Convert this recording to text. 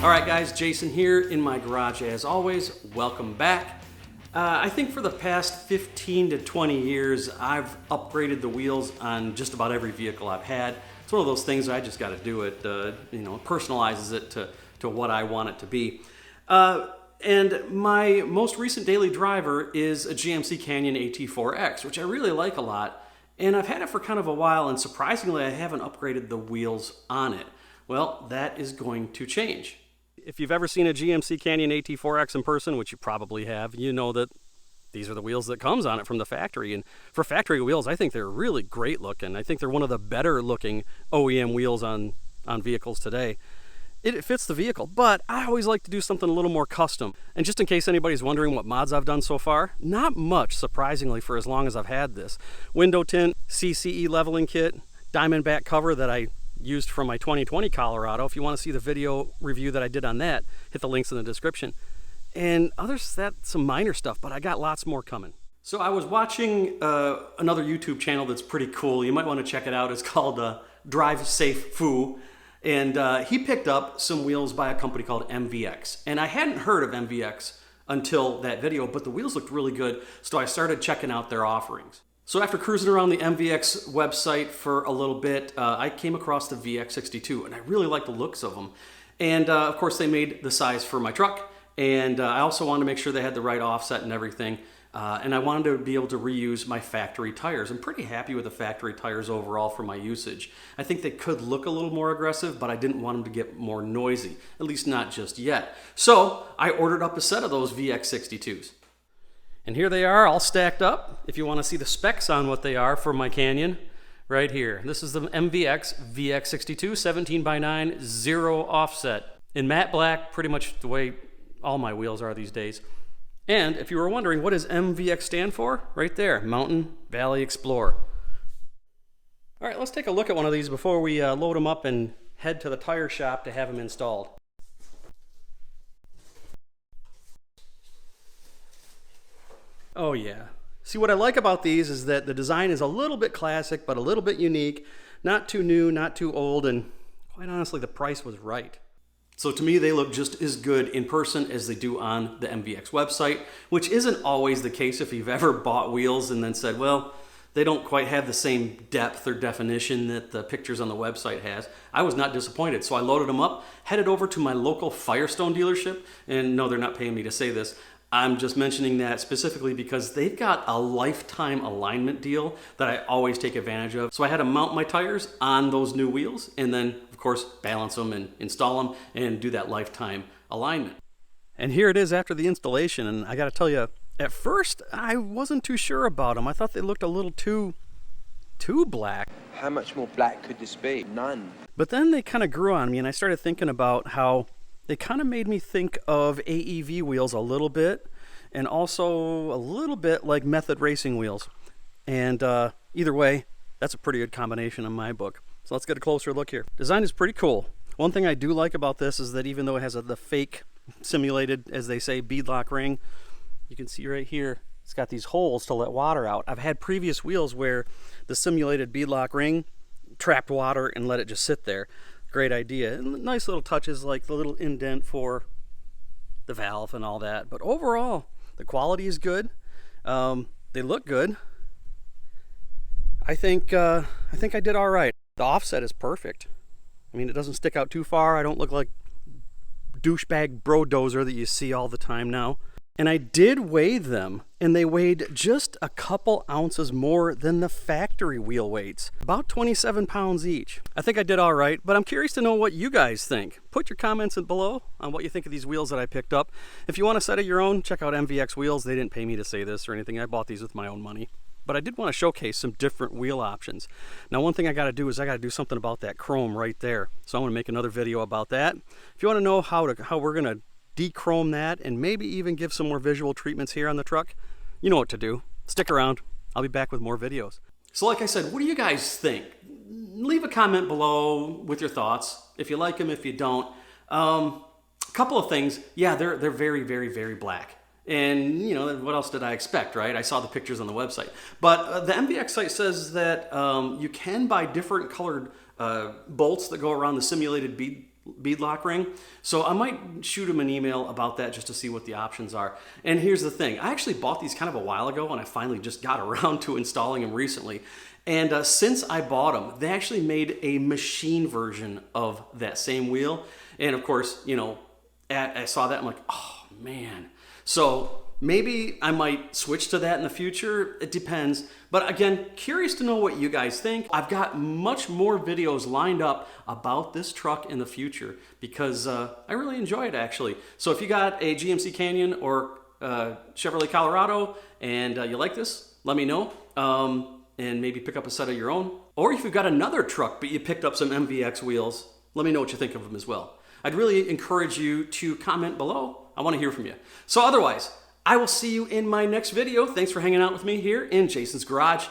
All right guys, Jason here in my garage as always. Welcome back. I think for the past 15 to 20 years, I've upgraded the wheels on just about every vehicle I've had. It's one of those things I just got to do it, personalizes it to what I want it to be. And my most recent daily driver is a GMC Canyon AT4X, which I really like a lot. And I've had it for kind of a while, and surprisingly, I haven't upgraded the wheels on it. Well, that is going to change. If you've ever seen a GMC Canyon AT4X in person, which you probably have, you know that these are the wheels that comes on it from the factory. And for factory wheels, I think they're really great looking. I think they're one of the better looking OEM wheels on vehicles today. It fits the vehicle, but I always like to do something a little more custom. And just in case anybody's wondering what mods I've done so far, not much, surprisingly, for as long as I've had this. Window tint, CCE leveling kit, DiamondBack cover that I used from my 2020 Colorado. If you want to see the video review that I did on that, hit the links in the description. And others, that's some minor stuff, but I got lots more coming. So I was watching another YouTube channel that's pretty cool. You might want to check it out. It's called Drive Safe Foo. And he picked up some wheels by a company called MVX. And I hadn't heard of MVX until that video, but the wheels looked really good. So I started checking out their offerings. So after cruising around the MVX website for a little bit, I came across the VX62, and I really like the looks of them. And of course, they made the size for my truck, and I also wanted to make sure they had the right offset and everything. And I wanted to be able to reuse my factory tires. I'm pretty happy with the factory tires overall for my usage. I think they could look a little more aggressive, but I didn't want them to get more noisy, at least not just yet. So I ordered up a set of those VX62s. And here they are all stacked up. If you want to see the specs on what they are for my Canyon, right here. This is the MVX VX62 17x9 zero offset in matte black, pretty much the way all my wheels are these days. And if you were wondering, what does MVX stand for? Right there, Mountain Valley Explorer. All right, let's take a look at one of these before we load them up and head to the tire shop to have them installed. Oh yeah. See, what I like about these is that the design is a little bit classic, but a little bit unique. Not too new, not too old, and quite honestly, the price was right. So to me, they look just as good in person as they do on the MVX website, which isn't always the case if you've ever bought wheels and then said, well, they don't quite have the same depth or definition that the pictures on the website has. I was not disappointed, so I loaded them up, headed over to my local Firestone dealership, and no, they're not paying me to say this. I'm just mentioning that specifically because they've got a lifetime alignment deal that I always take advantage of. So I had to mount my tires on those new wheels and then, of course, balance them and install them and do that lifetime alignment. And here it is after the installation, and I got to tell you, at first I wasn't too sure about them. I thought they looked a little too black. How much more black could this be? None. But then they kind of grew on me, and I started thinking about how they kind of made me think of AEV wheels a little bit, and also a little bit like Method racing wheels. And either way, that's a pretty good combination in my book. So let's get a closer look here. Design is pretty cool. One thing I do like about this is that even though it has the fake simulated, as they say, beadlock ring, you can see right here, it's got these holes to let water out. I've had previous wheels where the simulated beadlock ring trapped water and let it just sit there. Great idea. And nice little touches like the little indent for the valve and all that. But overall, the quality is good. They look good. I think I did all right. The offset is perfect. I mean, it doesn't stick out too far. I don't look like douchebag bro-dozer that you see all the time now. And I did weigh them, and they weighed just a couple ounces more than the factory wheel weights. About 27 pounds each. I think I did all right, but I'm curious to know what you guys think. Put your comments below on what you think of these wheels that I picked up. If you want a set of your own, check out MVX Wheels. They didn't pay me to say this or anything. I bought these with my own money. But I did want to showcase some different wheel options. Now, one thing I got to do is I got to do something about that chrome right there. So I'm going to make another video about that. If you want to know how we're going to dechrome that and maybe even give some more visual treatments here on the truck, you know what to do. Stick around. I'll be back with more videos. So like I said, what do you guys think? Leave a comment below with your thoughts. If you like them, if you don't. A couple of things. Yeah, they're very, very, very black. And, you know, what else did I expect, right? I saw the pictures on the website. But the MVX site says that you can buy different colored bolts that go around the simulated beadlock ring. So I might shoot him an email about that just to see what the options are. And here's the thing, I actually bought these kind of a while ago and I finally just got around to installing them recently. And since I bought them, they actually made a machine version of that same wheel. And of course, you know, I saw that, I'm like, oh man. So maybe I might switch to that in the future. It depends. But again, curious to know what you guys think. I've got much more videos lined up about this truck in the future because I really enjoy it actually. So if you got a GMC Canyon or Chevrolet Colorado and you like this, let me know. And maybe pick up a set of your own. Or if you've got another truck but you picked up some MVX wheels, let me know what you think of them as well. I'd really encourage you to comment below. I want to hear from you. So otherwise, I will see you in my next video. Thanks for hanging out with me here in Jason's Garage.